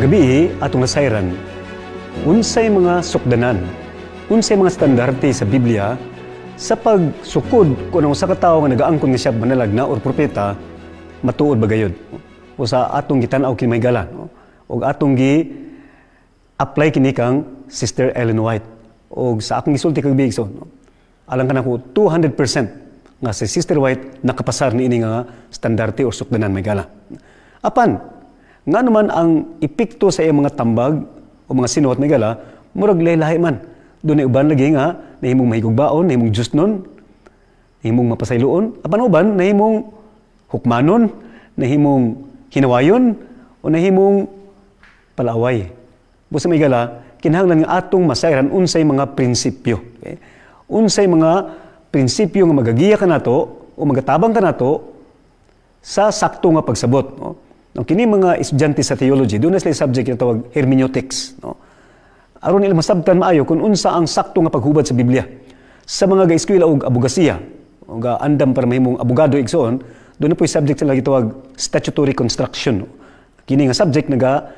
gabi atong nasayran, unsay mga sukdanan, unsay mga standarte sa Biblia sa pagsukod kung ang usa ka tawo nga nagaangkon nga siya manalagna or propeta matuod ba gayud o sa atong gitan-aw kini may gala o atong gi-apply kini kang Sister Ellen White o sa akong gisulti kag bigso alang kanako 200% nga si Sister White nakapasar ni ini nga standarte o sukdanan may gala. Apan nga naman ang epekto sa iyang mga tambag o mga sinuwat may gala murag lahi-lahi man. Doon ay uban lagi nga nahimong mahigugbaon, nahimong jusnon, nahimong mapasayloon, apan uban nahimong hukmanon, nahimong hinawayon o nahimong palaway. Busa may gala, kinahanglan nga atong masayran unsay mga prinsipyo. Okay? Unsay mga prinsipyo nga magagiya ka nato o magatabang ka nato sa sakto nga pagsabot. No? Kini mga estudyante sa theology, doon na sila subject na tawag hermeneutics. No? Aron nila masabtan maayo kung unsa ang sakto nga paghubad sa Biblia. Sa mga ga-eskwela og abogasiya, o ga-andam para mahimong abogado igsoon, doon na po yung subject sila gitawag statutory construction. Kini nga subject naga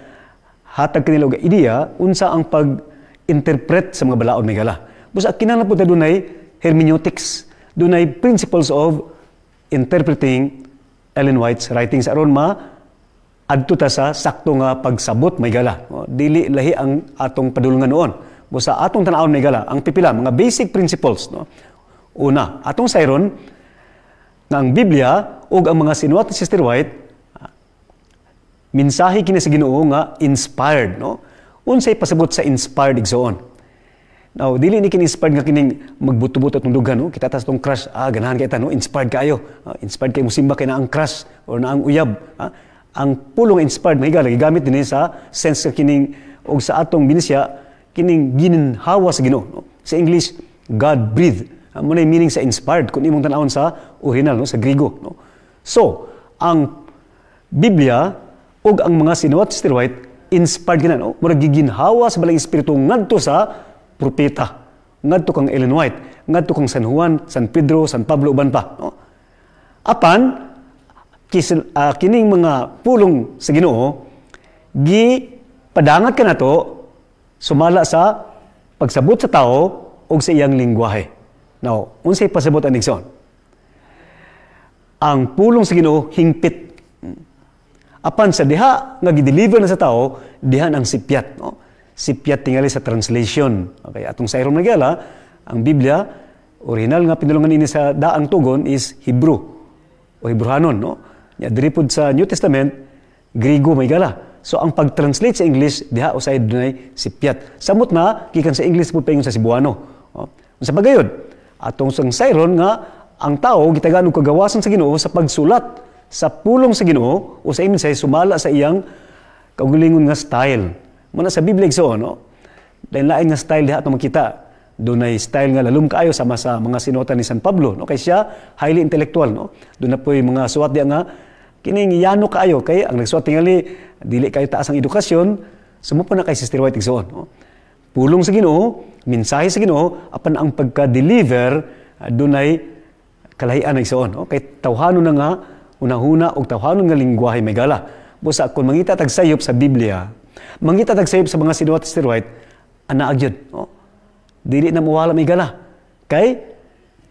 hatag kanila og ideya unsa ang pag-interpret sa mga balaod may gala. Busa kinahanglan po ta dunay hermeneutics, dunay principles of interpreting Ellen White's writings aron adto ta sa sakto nga pagsabot may gala. Dili lahi ang atong padulungan noon. Busa atong tan-awon may gala, ang pipila mga basic principles, no. Una, atong sayron nga ang Biblia ug ang mga sinuwat ni Sister White mensahe kini sa Ginoo nga inspired, no. Unsay pasabot sa inspired igsoon. Now, dili ni kini inspired nga kining magbuto-buto atong dugan, no. Kita tas tong crush, ganahan kay ta, no, inspired kaayo. Inspired kay musimba kay na ang crush or na ang uyab, ang pulong inspired mahigala gigamit dinhi sa sense sa kining og sa atong binisya kining ginhawa sa Ginoo, no? Sa English God breathed mo na meaning sa inspired kung imong tan-awon sa original, no, sa Griego, no? So ang Biblia ug ang mga sinuwat Sister White inspired gina, no? Murag giginhawa sa balang espiritu ngadto sa propeta, ngadto kang Ellen White, ngadto kang San Juan, San Pedro, San Pablo uban pa, no? Apan kining mga pulong sa Ginoo gipadangat ka nato sumala sa pagsabot sa tao o sa iyang lingwahe. Now, unsay pasabot ang igsoon? Ang pulong sa Ginoo hingpit. Apan sa diha nga gideliver na sa tao, dihan ang sipyat, no? Sipyat tingali sa translation. Okay, atong sayron na gala, ang Biblia original nga pinulungan ini sa daang tugon is Hebrew o Hebrewanon, no? Diri pod sa New Testament, Griego may gala. So ang pag-translate sa English, diha usay dunay sipyat. Samot na gikan sa English pod paingon sa Cebuano. Sa bagayod, atong sang sayron nga ang tao gitagaan og kagawasan sa Ginoo sa pagsulat sa pulong sa Ginoo o sa imensay sumala sa iyang kaugalingon nga style. Muna sa Biblia igsoon, no? Lain-lain nga style diha atong makita. Dunay style nga lalum kaayo sama sa mga sinuotan ni San Pablo, no? Kay siya highly intellectual, no? Doon na po yung mga suwat diya nga kining yano kaayo kay ang nagsuwat tingali dili kayo taas ang edukasyon, sumupo na kay Sister White igsoon, no? Pulong sa Ginoo, mensahe sa Ginoo, apan ang pagka-deliver dunay kalahian igsoon, no? Kay tawhanon na nga unahuna og tawhanon nga lingwahe may gala. Busa kun mangita tag sayop sa Biblia, mangita tag sayop sa mga sinuwat Sister White, ana agyod, no? Dili na mawala may gala. Kay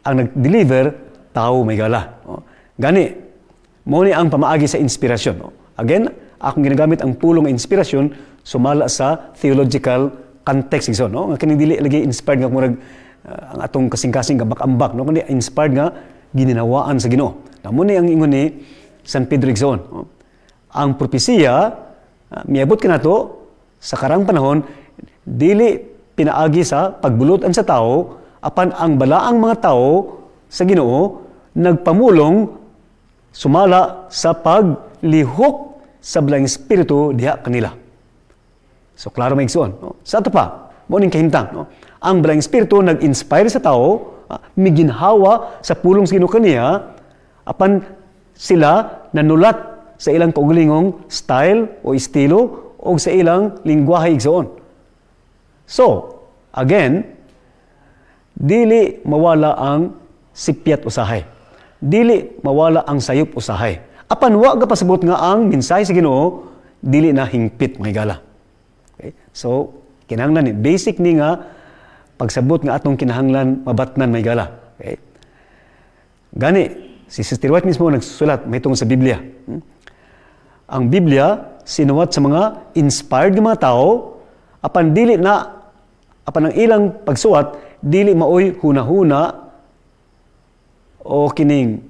ang nag-deliver tao may gala, no? Gani mao ni ang pamaagi sa inspirasyon, no? Again, akong ginagamit ang pulong inspirasyon sumala sa theological context igsoon, no? Nga kini dili lagi inspired nga murag ang atong kasing-kasing gabak-ambak, no? Kundi inspired nga gininawaan sa Ginoo. Namo ni ang ingon ni San Pedro igsoon, no? Ang propesiya miabot kanato sa karang panahon dili pinaagi sa pagbulutan sa tao, apan ang balaang mga tao sa Ginoo nagpamulong sumala sa paglihok sa balang espiritu diha kanila. So klaro may igsoon, no? Sa ato pa, mao ning kahimtang, no? Ang balang espiritu nag-inspire sa tao, miginhawa sa pulong sa Ginoo kaniya, apan sila nanulat sa ilang kaugalingong style o estilo o sa ilang lingwahe igsoon. So, again, dili mawala ang sipyat usahay. Dili mawala ang sayop usahay. Apan wa ga pasabot nga ang mensahe sa Ginoo dili na hingpit mahigala. Okay? So, kinahanglan ni basic ni nga pagsabot nga atong kinahanglan mabatnan may gala. Okay? Gani, si Sister White mismo nagsusulat may tungkol sa Biblia. Ang Biblia sinuwat sa mga inspired nga mga tao apan ang ilang pagsuwat dili maoy huna-huna o kining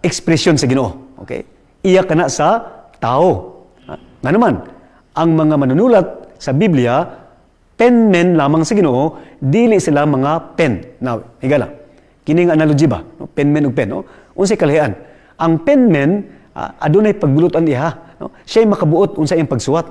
ekspresyon sa Ginoo. Okay? Iya kana sa tao. Nga naman, ang mga manunulat sa Biblia, penmen lamang sa Ginoo, dili sila mga pen. Now, higala, kining analogy ba? No? Penmen ug pen. No? Unsay kalahian? Ang penmen, adunay pagbulutan iha. No? Siya'y makabuot unsa iyang pagsuwat.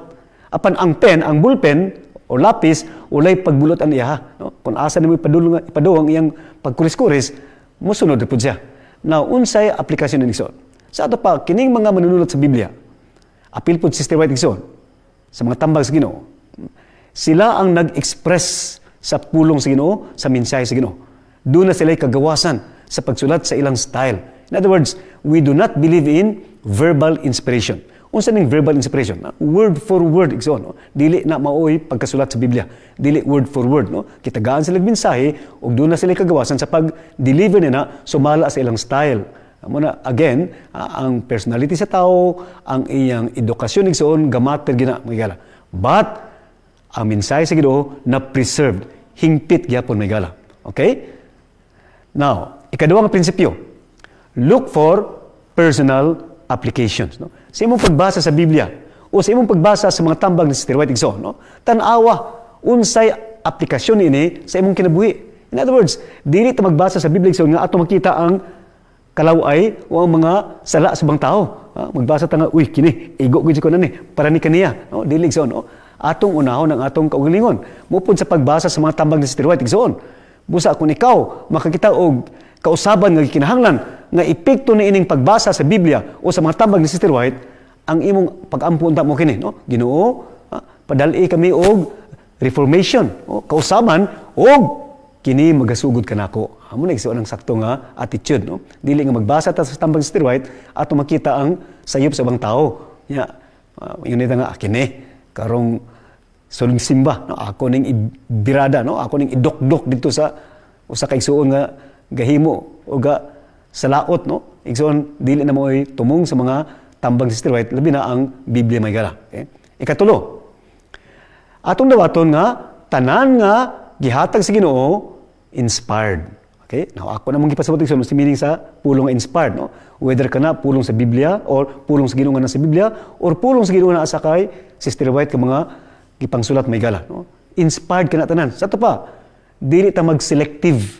Apan ang pen, ang ballpen, o lapis, ulay pagbulutan iha. No? Kung asa nimo ipaduhang iyang pagkuris-kuris, musunod na po siya. Now, unsay aplikasyon ng igsoon? Sa ato pa, kining mga manunulat sa Biblia, apil po Sister White igsoon, sa mga tambag sa Ginoo, sila ang nag-express sa pulong sa Ginoo, sa mensahe sa Ginoo. Doon na sila'y kagawasan sa pagsulat sa ilang style. In other words, we do not believe in verbal inspiration. Unsa ning verbal inspiration? Word for word igsoon, no? Dili na maoy pagkasulat sa Biblia. Dili word for word, no? Kitagaan sila mensahe ug doon na sila kagawasan sa pag-deliver nila sumala sa ilang style. Muna again, ang personality sa tao, ang iyang edukasyon igsoon gamater gina magala. But ang mensahe sa Ginoo na preserved, hingpit gyapon magala. Okay? Now, ikaduhang prinsipyo. Look for personal applications, no? Sa imong pagbasa sa Biblia o sa imong pagbasa sa mga tambag ni Sister White igsoon, no? Tan-awa unsay aplikasyon ini sa imong kinabuhi. In other words, dili ta magbasa sa Biblia igsoon nga ato makita ang kalaway o ang mga sala sa bang tao. Magbasa ta nga, uy, kini igo gid ko na ni para ni kaniya, no? Dili igsoon, no? Atong unahon ang atong kaugalingon. Mupod sa pagbasa sa mga tambag ni Sister White igsoon. Busa kung ikaw makakita og kausaban nga kinahanglan nga epekto ni ining pagbasa sa Biblia o sa mga tambag ni Sister White, ang imong pag-ampo unta mo kini, no? Ginoo, padali kami og reformation, o kausaban og kini magasugod kanako. Amo na igsoon ang sakto nga attitude, no? Dili nga magbasa ta sa tambag ni Sister White ato makita ang sayop sa bang tao. Nya, yun nga kini karong sulong simba, no? Ako ning ibirada, no? Ako ning idokdok dito sa usa ka igsoon nga gahimo o ga salaot, no? Igsoon dili na mo'y tumong sa mga tambang ni Sister White, labi na ang Biblia may gala. Okay? Ikatulo, atong dawaton nga tanan nga gihatag sa Ginoo inspired. Okay? Now ako namang gipasabot igsoon sa meaning sa pulong nga inspired, no? Whether kana pulong sa Biblia or pulong sa Ginoo nga nasa Biblia or pulong sa Ginoo na asa kay Sister White ka mga gipangsulat may gala, no? Inspired kana tanan. Sa to pa, dili ta mag-selective.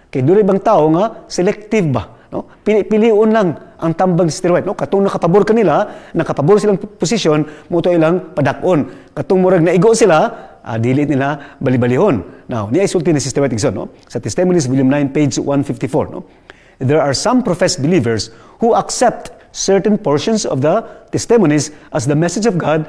Kay dili bang tao nga selective ba, no? Pili-pilion lang ang tambag Sister White, no? Katong nakapabor kanila, nakapabor silang posisyon, muto ilang padakon. Katong murag naigo sila, dili nila bali-balihon. Now, niya isulti ni Sister White igsoon, no? Sa Testimonies volume 9 page 154, no? There are some professed believers who accept certain portions of the testimonies as the message of God,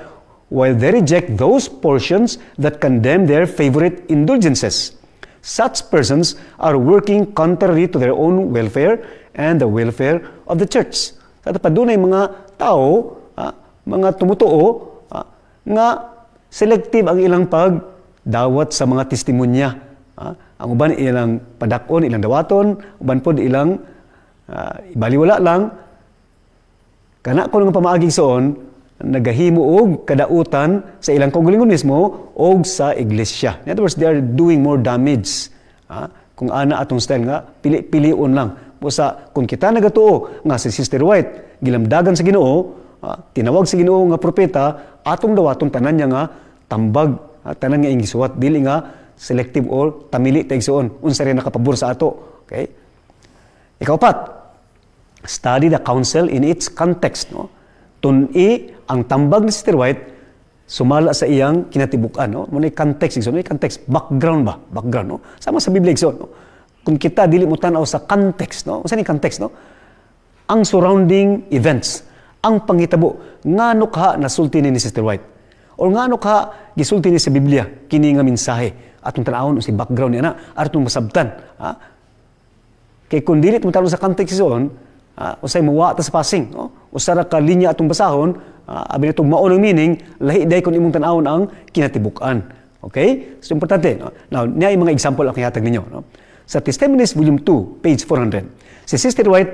while they reject those portions that condemn their favorite indulgences. Such persons are working contrary to their own welfare and the welfare of the church. Sa padunay mga tao, mga tumutuo, nga selective ang ilang pagdawat sa mga testimonya. Ang uban ilang padakon, ilang dawaton, uban pod ilang ibaliwala lang. Kana ko nga pamaagi soon, nagahimo og kadautan sa ilang kaugalingon mismo og sa iglesia. In other words, they are doing more damage. Kung ana atong style nga, pili-pilion lang. Busa, kung kita nagatuo nga si Sister White, gilamdagan sa Ginoo, tinawag sa Ginoo nga propeta, atong dawaton tanan niya nga tambag, tanan nga ingisuwat, dili nga selective or tamili ta igsoon, unsa rin nakapabor sa ato. Okay? Ikaapat, study the counsel in its context, no? Tun-i ang tambag ni Sister White sumala sa iyang kinatibukan, no? Munay context igsoon, context, background ba? Background, no? Sama sa Biblia igsoon, no? Kung kita dili mo tan-aw sa context, no? Unsa ni context, no? Ang surrounding events, ang panghitabo ngano ka nasulti ni Sister White or ngano ka gisulti ni sa Biblia kini nga mensahe atong tan-awon si background niya na atong masabtan, ha? Kay kung dili mo tan-aw sa context igsoon, usay muwa ta sa passing, no? Usa ra ka linya atong basahon, abi natong mao ng meaning, lahi day kun imong tan-awon ang kinatibuk-an. Okay? So importante, no? Now, niya yung mga example ang ihatag ninyo, no? Sa Testimonies Volume 2, page 400. Si Sister White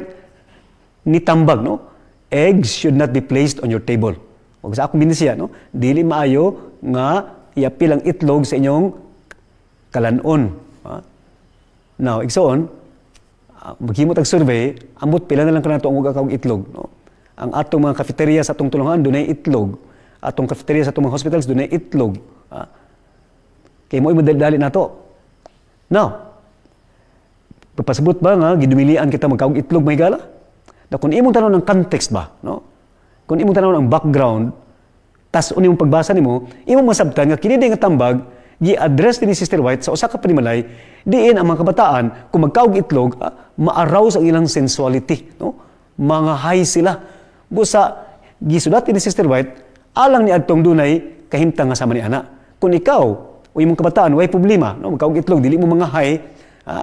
nitambag, no? Eggs should not be placed on your table. O sa akong binisiya, no? Dili maayo nga iapil ang itlog sa inyong kalanon. Now, igsoon, maghimot ang survey, ambot pila na lang kanato ang ugakaw itlog, no? Ang atong mga cafeteria sa atong tulungan dunay itlog. Atong cafeteria sa atong mga hospitals dunay itlog. Kay mo madali nato. Now, papasabot ba nga gidumilian kita magkaog itlog may gala? Na kung imong tanong ng context ba, no? Kung imong tanong ng background, tas unimong pagbasa nimo, imong masabtan nga kini nga tambag gi-address ni Sister White sa usa ka panimalay diin ang mga kabataan kung magkaog itlog, ma-arouse ang ilang sensuality, no? Mga high sila. Busa gisulat ni Sister White alang ni adtong dunay kahimtang nga sama ni ana. Kung ikaw o imong kabataan way problema, no? Magkaog itlog dili mo mga high,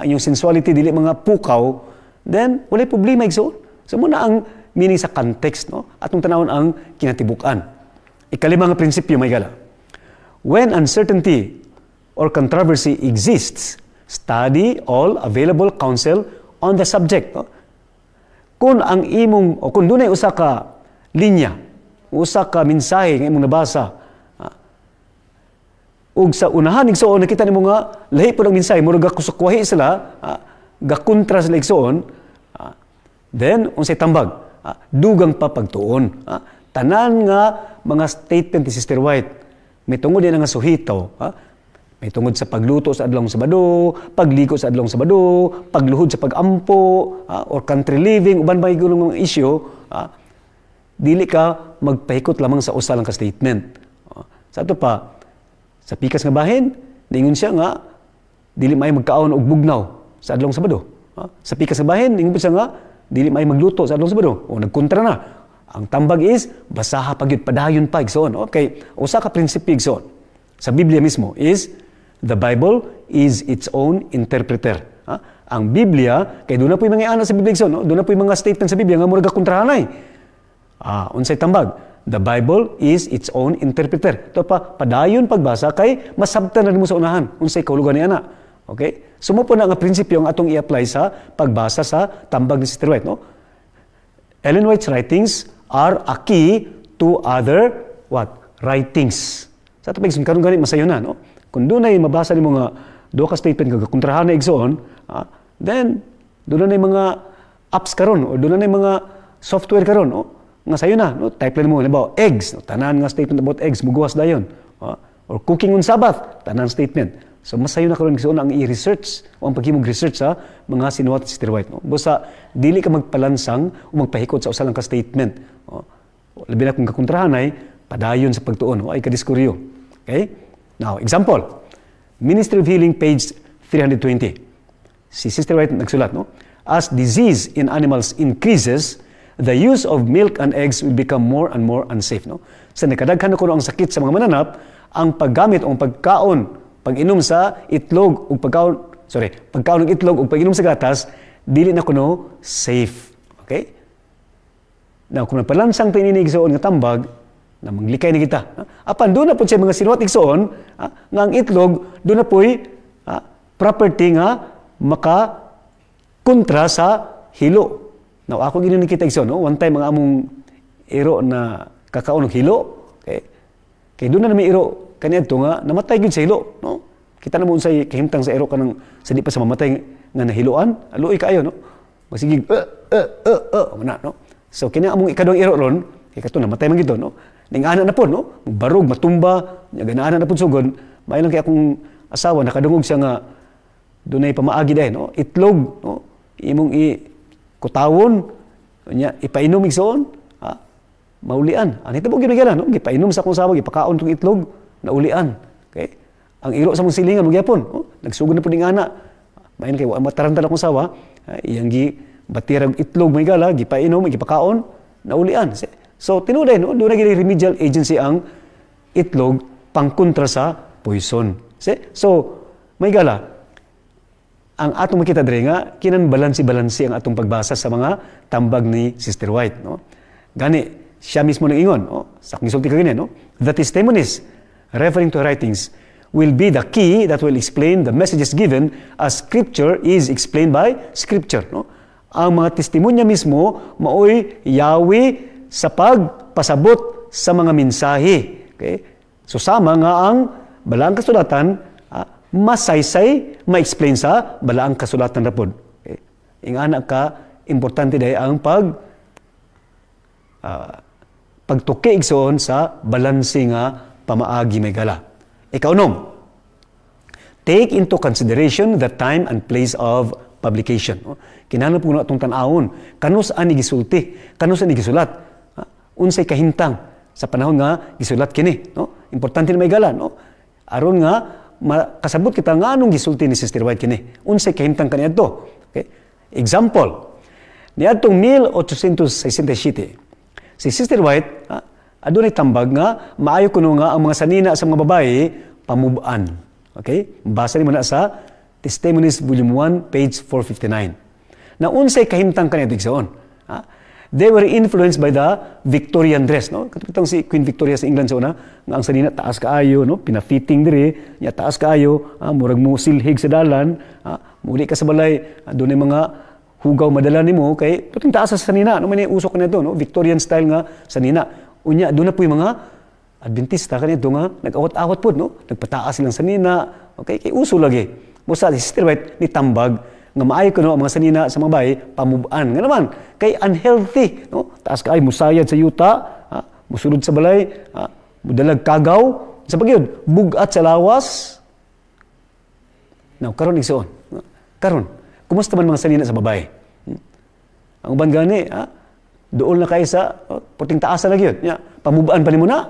yung sensuality dili mga pukaw, then walay problema igsoon. So muna ang meaning sa context, no? Atong tanawon ang kinatibuk-an. Ikalima nga prinsipyo may gala. When uncertainty or controversy exists, study all available counsel on the subject. No? Kung ang imong o kung dunay usa ka linya, usa ka mensahe nga imong nabasa, ug sa unahan igsoon nakita nimo nga lahi pud ang mensahe murag gakusukwahi sila, gakontra sila igsoon, then unsay tambag, dugang pa pagtuon. Tanan nga mga statement ni Sister White may tungod din nga suhitaw, may tungod sa pagluto sa adlong Sabado, pagligo sa adlong Sabado, pagluhod sa pagampo, or country living, uban ba yung mga issue, dili ka magpahikot lamang sa usa lang ka statement. Sa ato pa, sa pikas nga bahin, ningon siya nga, dili may magkaon og bugnaw sa adlong Sabado. Sa pikas nga bahin, ningon siya nga, dili may magluto sa adlong Sabado. O nagkontra na. Ang tambag is, basaha pagyud padayon pa, igsoon. Okay, usa ka prinsipyo igsoon. Sa Biblia mismo is, the Bible is its own interpreter. Ang Biblia, kay doon na po yung mga ana sa Biblia, no? Doon na po yung mga statement sa Biblia nga murag kontrahanay. Unsay tambag, the Bible is its own interpreter. Ito pa, padayon pagbasa kay masabtan na mo sa unahan. Unsay kahulugan ni ana. Okay? Sumo po na nga prinsipyo ang atong i-apply sa pagbasa sa tambag ni Sister White, no? Ellen White's writings are a key to other writings. Sa tapos karon gani masayo na, no? Kung doon ay mabasa nimo nga do ka statement nga kontrahan na igsoon, then doon na mga apps karon o doon na mga software karon, no? Nga sayo na, no? Type lang mo halimbawa eggs, no? Tanan nga statement about eggs muguwas dayon. Or cooking on Sabbath, tanan statement. So masayo na karon igsoon ang i-research o ang paghimog research sa mga sinuwat ni Sister White, no? Busa dili ka magpalansang o magpahikot sa usa lang ka statement. Labi na kung kakontrahan ay padayon sa pagtuon, ay kadiskuryo. Okay? Now, example, Ministry of Healing, page 320. Si Sister White nagsulat, no? As disease in animals increases, the use of milk and eggs will become more and more unsafe, no? Sa nakadaghan ko ang sakit sa mga mananap, ang paggamit o pagkaon, pag-inom sa itlog o pagkaon ng itlog o pag-inom sa gatas, dili na kuno safe. Okay? Now, kung napalansang tininig sa nga tambag, na maglikay na kita. Apan doon na po siya mga sinuwat igsoon, nga ang itlog, doon na po'y property nga maka-kontra sa hilo. Now, ako gini nakita igsoon, no? One time, mga among iro na kakaon ng hilo, okay? Kaya doon na namin iro, kanya ito nga, namatay yun sa hilo, no? Kita na mo unsay kahimtang sa iro ka ng, sa di pa sa mamatay nga nahiloan, aluoy kaayo, no? Masigig, no? So, kanya among ikadong iro ron, kaya ito, namatay man gito, no? Ningana na po, no? Barog, matumba, ganaan na po sugod. May lang kaya akong asawa, nakadungog siya nga, doon ay pamaagi dahil, no? Itlog, no? Imong kutawon, ipainom igsoon, maulian. Ano ito po ginagala, no? Ipainom sa akong asawa, ipakaon itong itlog, naulian. Okay? Ang iro sa mong silingan, magyapon, no? Nagsugod na po ningana. May lang kaya, matarantan akong asawa, iyang batirang itlog, may gala, ipainom, ipakaon, naulian. So, tinuday, no? Doon na remedial agency ang itlog pangkontra sa poison. So, may gala, ang atong makita diri nga kinan balansi ang atong pagbasa sa mga tambag ni Sister White, no? Gani siya mismo nang ingon, sa gisulti kagani, no? The testimonies referring to writings will be the key that will explain the messages given as Scripture is explained by Scripture, no? Ang mga testimonya mismo maoy yawi sa pagpasabot sa mga mensahe. Okay? So sama nga ang balaang kasulatan masaysay ma-explain sa balaang kasulatan ra pod. Okay? Ingana ka importante dahi ang pagtuki igsoon sa balanse nga pamaagi may gala. Ikaunom, take into consideration the time and place of publication. Kinahanglan po na itong tanawon. Kano saan gisulti? Kano saan gisulat? Unsay kahintang sa panahon nga gisulat kini. No? Importante na may gala. No? Aron nga, kasabot kita nga anong gisulti ni Sister White kini. Unsay kahintang kaniya ito. Okay? Example, niadtong 1867, si Sister White, adunay tambag nga, maayo kuno nga ang mga sanina sa mga babae, pamubaan. Okay? Basa ni mo na sa Testimonies Volume 1, page 459. Na unsay kahimtang kanito igsoon. They were influenced by the Victorian dress, no? Katong si Queen Victoria sa England sa una, nga ang sanina taas kaayo, no? Pina-fitting diri, nya taas kaayo, murag mo silhig sa dalan, muli ka sa balay, dunay mga hugaw madala nimo kay tuting taas sa sanina, no? May usok kanito, no? Victorian style nga sanina. Unya doon na po yung mga Adventista kanito nga nag-awat-awat po, no? Nagpataas silang sanina, okay? Kay uso lagi. Musa si Sister White ni tambag nga maayo kuno ang mga sanina sa mga bahay pamubaan nga naman kay unhealthy, no? Taas kaay musayad sa yuta, musulod sa balay, mudalag kagaw sa pagyud bugat sa lawas. Now karon igsoon, karon kumusta man mga sanina sa babae? Ang uban gani, dool na kay sa puting taas na gyud nya pamubaan pa nimo na.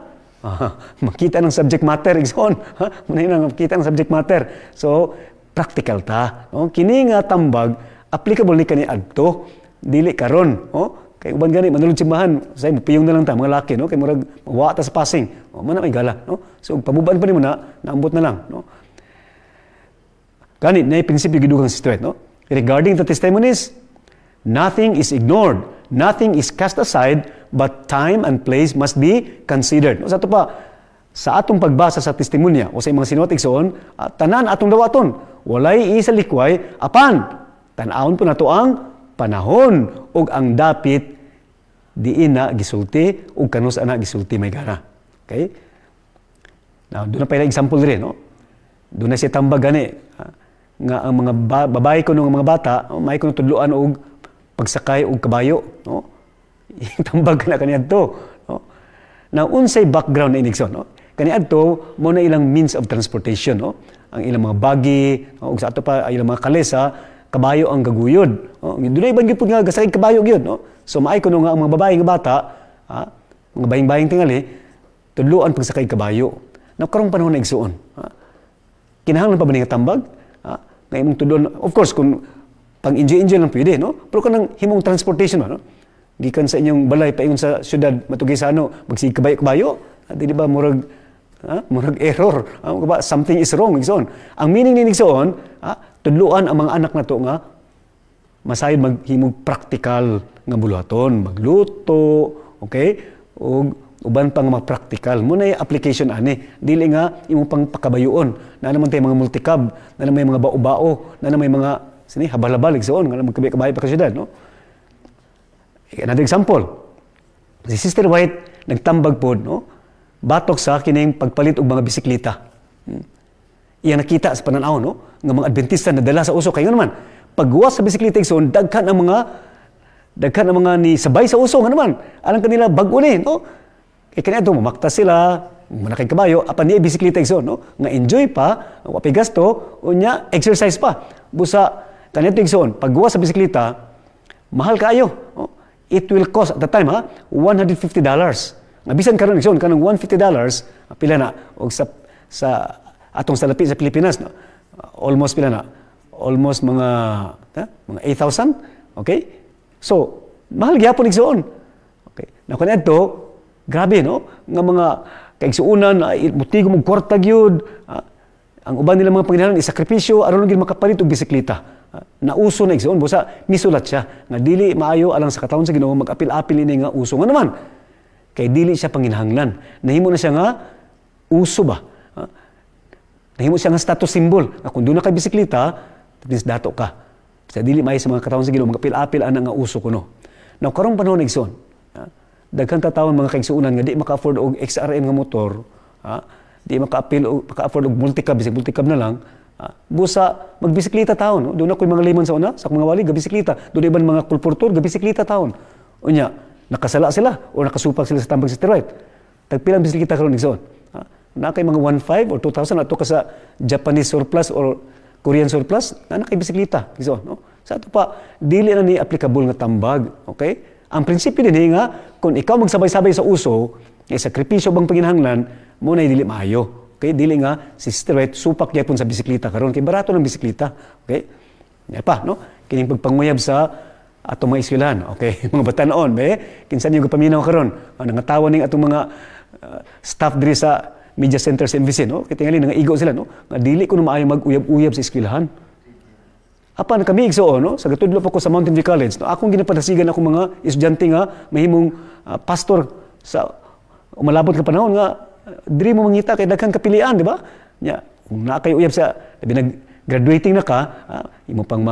Makita ng subject matter igsoon, muna nang makita ng subject matter. So practical ta, no? Kini nga tambag applicable ni kani adto dili karon, kay uban gani manulod simbahan say piyong na lang ta mga laki, no? Kay murag mawa ta sa passing, mo na may gala, no? So pamubaan pa nimo na naambot na lang, no? Gani na prinsipyo gidugang Sister White, no? Regarding the testimonies, nothing is ignored, nothing is cast aside, but time and place must be considered. No? Sa ito pa, sa atong pagbasa sa testimonya o sa mga sinuot igsoon, tanan atong dawaton, walay isa likway, apan, tanawon po nato ang panahon ug ang dapit diin na gisulti ug kanus ana gisulti may gana. Okay? Now, doon na pa example rin, no? Doon na siya tambag gani, nga ang mga babae ko ng mga bata, may kuno tudloan og pagsakay og kabayo, no? Tambag na kaniadto, no? Now unsay background na inigsoon, no? Kaniadto mo na ilang means of transportation, no? Ang ilang mga buggy, no? Ug sa ato pa ilang mga kalesa, kabayo ang gaguyod, no? Dunay ban gyud pud nga gasakay kabayo gyud, no? So maay kuno nga ang mga babae nga bata, mga baying-baying tingali, tudloan pagsakay kabayo. Now karong panahon na igsoon, kinahanglan pa ba ni nga tambag? Na imong tudlon, of course kung pang enjoy lang pwede, no? Pero kanang himong transportation, no? Gikan sa inyong balay paingon sa syudad matugay sa magsig kabayo, di ba murag error, something is wrong igsoon. Ang meaning ni igsoon, tudluan ang mga anak nato nga masayod maghimong practical nga buluhaton, magluto, okay? O uban pang mga practical mo na application ani dili nga imong pang pakabayoon na naman tay mga multicab na naman may mga bao-bao na naman may mga habal-habal igsoon nga magkabay-kabay pa ka syudad, no? Another example, si Sister White nagtambag pod, no? Batok sa kining pagpalit og mga bisikleta. Iya nakita sa panan-aw, no? Nga mga Adventista na dala sa uso kay naman pagguwas sa bisikleta igsoon daghan ang mga ni sabay sa uso nga naman alang kanila bag-o ni, no? Kaya kanina mamakta sila, manakay kabayo, apan niya bisikleta igsoon, no? Nga enjoy pa, wapi gasto, unya exercise pa. Busa, kanina igsoon, pagguwas sa bisikleta, mahal kaayo. No? It will cost, at the time, $150. Nabisan karon igsoon, kanang $150, pila na, o sa atong salapi sa Pilipinas, no? Almost pila na, almost mga 8,000, okay? So, mahal gyapon igsoon. Okay. Na kanina to, grabe, no? Nga mga kaigsuunan, mutigo mong kwarta gyud. Ang uban nila mga Panginoon isakripisyo aron gyud makapalit og bisikleta. nauso na igsoon busa misulat siya nga dili maayo alang sa katawon sa Ginoo mag-apil-apil ini nga uso nga naman kay dili siya panginahanglan nahimo na siya nga uso ba nahimo siya nga status symbol nga kung doon na kay bisikleta tapos dato ka sa dili maayo sa mga katawon sa Ginoo mag-apil-apil ana nga uso kuno now karong panahon igsoon daghan ta taon mga kaigsuonan nga di maka-afford og XRM nga motor di maka-afford og multicab bisag multicab na lang busa magbisikleta taon. Doon ako'y mga liman sa una, sa mga wali, gabisikleta. Doon iban mga kulpurtor, gabisikleta taon. Unya, nakasala sila o nakasupag sila sa tambag sa steroid. Tagpilang bisikleta karon igsoon. Na kay mga 1,500 or 2,000 ato ka sa Japanese surplus or Korean surplus, na kay bisikleta igsoon. No? Sa ato pa, dili na ni applicable nga tambag. Okay? Ang prinsipyo din nga, kung ikaw magsabay-sabay sa uso, sakripisyo bang panginahanglan, mo na dili maayo. Okay, dili nga si steroid supak gyapon sa bisikleta karon kay barato ng bisikleta. Okay? Nya pa, no? Kining pagpanguyab sa atong mga eskwelahan. Okay, mga batan-on, kinsa niyo paminaw karon? Nangatawan ning atong mga staff diri sa media center sa MVC, no? Kay tingali nangaigo sila, no? Nga dili ko na maayo mag-uyab-uyab sa eskwelahan. Apan kami igsoon, no? Sa gatudlo pa ko sa Mountain View College, no? Akong ginapadasigan ako mga estudyante nga mahimong pastor sa umalabot ka panahon nga diri mo mangita kay daghang kapilian, di ba? Nya, kung na kay uyab sa labi nag-graduating na ka, imo pang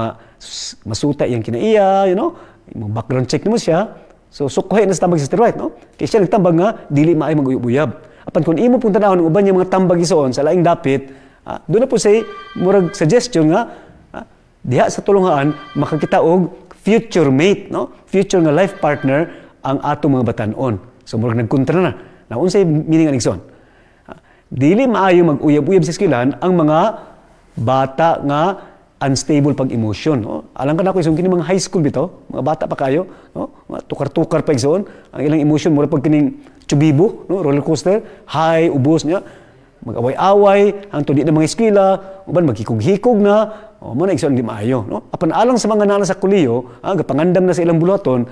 masuta yang kinaiya, you know, imo background check nimo siya. So sukhay na sa tambag sa steroid, no? Kay siya nagtambag nga dili maay mag-uyab-uyab. Apan kung imo pong tanawon uban yung mga tambag isoon sa laing dapit, doon na po say murag suggestion nga diha sa tulungan makakita og future mate, no? Future nga life partner ang atong mga batan-on. So murag nagkontra na. Now, unsay meaning ang igsoon? Dili maayo mag-uyab-uyab sa eskwelahan ang mga bata nga unstable pag-emotion. No? Alam ka na ko, kini mga high school bito, mga bata pa kayo, no? Mga tukar-tukar pa igsoon, ang ilang emotion, mura pag kining chubibo, no? Roller coaster, high, ubos niya, mag-away-away, hangtod di na mga eskwela, uban magkikog-hikog na, muna igsoon di maayo. No? Apan alang sa mga nana sa kuliyo, gapangandam na sa ilang bulaton,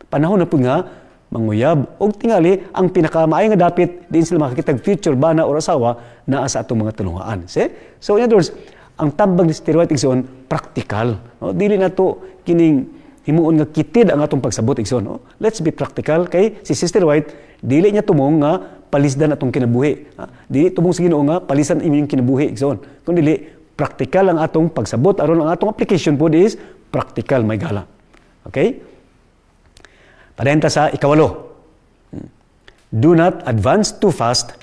panahon na po nga, manguyab. O tingali, ang pinakamaay nga dapit, din sila makakitag future bana o asawa na sa atong mga tulungaan. See? So, in other words, ang tambag ni steroid igsoon, practical. No? Dili na to kining himuon nga kitid ang atong pagsabot igsoon. No? Let's be practical. Kay si Sister White, dili niya tumong nga palisdan atong kinabuhi. Dili tumong sa Ginoo nga palisan inyong kinabuhi igsoon. Kung dili, practical ang atong pagsabot aron ang atong application po is practical, may gala. Okay? Padayanta sa ikawalo. Do not advance too fast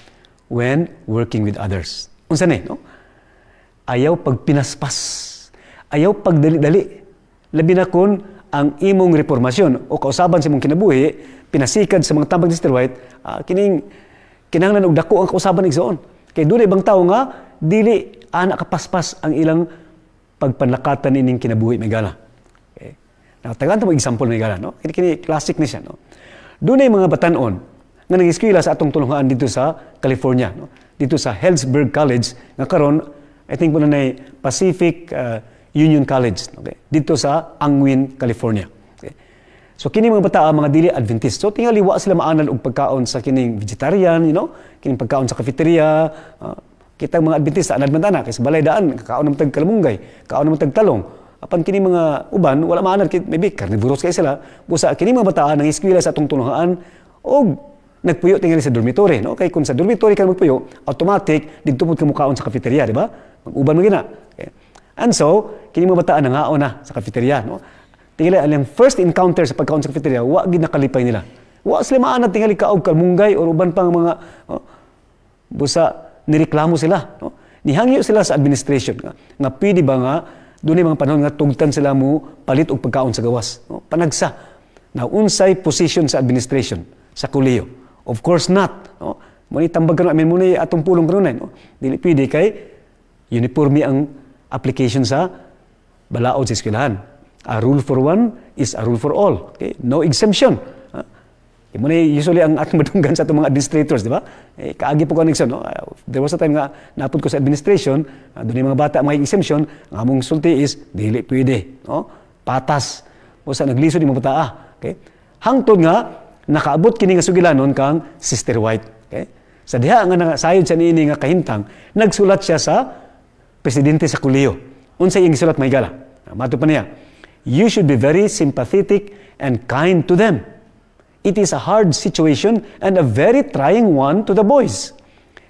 when working with others. Unsa ni, no? Ayaw pagpinaspas. Ayaw pagdali-dali. Labi na kun ang imong reformasyon o kausaban sa imong kinabuhi, pinasikad sa mga tambag ni Sister White, kining kinahanglan og dako ang kausaban igsoon. Kay dunay ibang tawo nga dili ana kapaspas ang ilang pagpanlakatan ining kinabuhi may gala. Tagaan ito example may gala, no? Kini classic ni siya, no? Doon ay mga batan-on nga nag-eskwela sa atong tulungan dito sa California, no? Dito sa Healdsburg College, nga karon I think po na Pacific Union College, okay? Dito sa Angwin, California. Okay? So kini mga bata mga dili Adventist. So tingali wa sila maanal og pagkaon sa kining vegetarian, you know? Kining pagkaon sa cafeteria, kitang mga Adventist anad man tana kay sa balay daan, kaon naman tag kalamunggay, kaon naman tag talong. Apan kini mga uban wala maanad maybe carnivorous kay sila busa kini mga bata nang eskwela sa atong tulungan og nagpuyo tingali sa dormitory, no? Kay kung sa dormitory ka magpuyo automatic didto pud ka mukaon sa cafeteria, di ba? Mag-uban mo gina. Okay. And so kini mga bata nangaon na sa cafeteria, no? Tingali ang first encounter sa pagkaon sa cafeteria wa gid nakalipay nila. Wa sila maanad tingali kaog kalmunggay or uban pang mga busa nireklamo sila, no? Nihangyo sila sa administration nga pwede ba nga doon ay mga panahon nga tugtan sila mo palit og pagkaon sa gawas. No? Panagsa. Now, unsay position sa administration, sa kuliyo? Of course not. No? Muna tambag ka na, muna atong pulong kanunay. No? Dili pwede kay uniforme ang application sa balaod sa eskwelahan. A rule for one is a rule for all. Okay? No exemption. Muna usually ang atong madunggan sa atong mga administrators, di ba? Kaagi po ko ang exemption. No? There was a time nga napod ko sa administration, doon yung mga bata may exemption, ang among sulti is, dili pwede. No? Patas. O sa nagliso di mga bata. Okay? Hangtod nga, nakaabot kini nga sugilanon kang Sister White. Okay? Sa diha nga sayod sa niini nga kahintang, nagsulat siya sa presidente sa kuliyo. Unsay iyang gisulat may gala? Mato pa niya, you should be very sympathetic and kind to them. It is a hard situation and a very trying one to the boys.